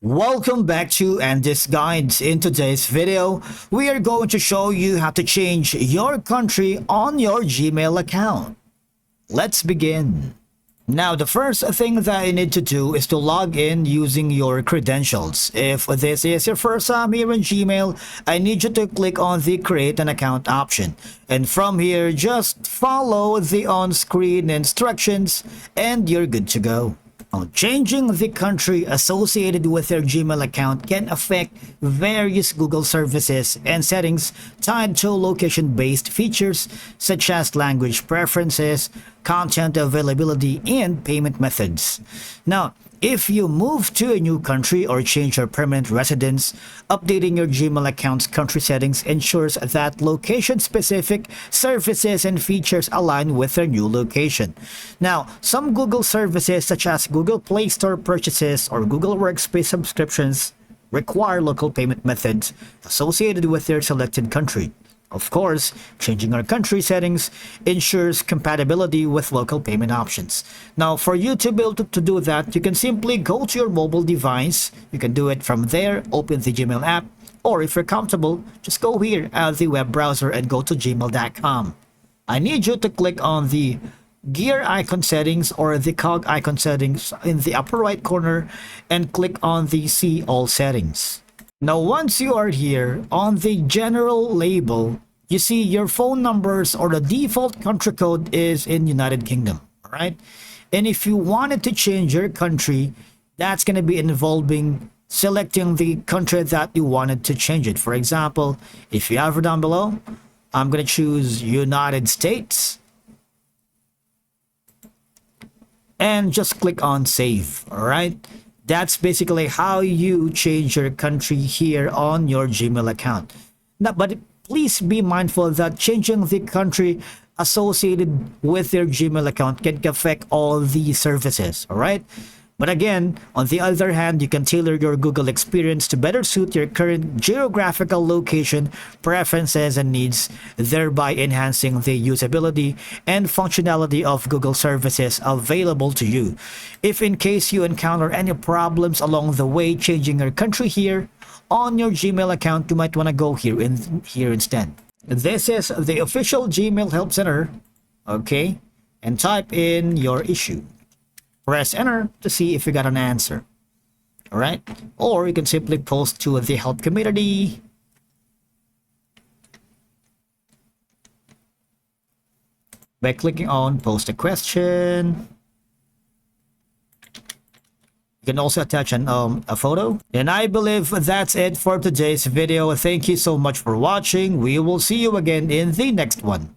Welcome back to Andy's Guides. In today's video, we are going to show you how to change your country on your Gmail account. Let's begin. Now, the first thing that you need to do is to log in using your credentials. If this is your first time here in Gmail, I need you to click on the Create an Account option. And from here, just follow the on-screen instructions and you're good to go. Changing the country associated with your Gmail account can affect various Google services and settings tied to location-based features such as language preferences, content availability, and payment methods. Now, if you move to a new country or change your permanent residence, updating your Gmail account's country settings ensures that location-specific services and features align with their new location. Now, some Google services such as Google Play Store purchases or Google Workspace subscriptions require local payment methods associated with their selected country. Of course, changing our country settings ensures compatibility with local payment options. Now, for you to be able to do that, you can simply go to your mobile device. You can do it from there, open the Gmail app, or if you're comfortable, just go here at the web browser and go to gmail.com. I need you to click on the gear icon settings or the cog icon settings in the upper right corner and click on the See All settings. Now, once you are here, on the general label, you see your phone numbers or the default country code is in United Kingdom, alright? And if you wanted to change your country, that's going to be involving selecting the country that you wanted to change it. For example, if you have it down below, I'm going to choose United States. And just click on Save, alright? That's basically how you change your country here on your Gmail account. Now, but please be mindful that changing the country associated with your Gmail account can affect all the services, all right? But again, on the other hand, you can tailor your Google experience to better suit your current geographical location, preferences, and needs, thereby enhancing the usability and functionality of Google services available to you. If in case you encounter any problems along the way changing your country here on your Gmail account, you might want to go here instead. This is the official Gmail Help Center, okay? And type in your issue. Press enter to see if you got an answer. Alright? Or you can simply post to the help community. By clicking on post a question. You can also attach a photo. And I believe that's it for today's video. Thank you so much for watching. We will see you again in the next one.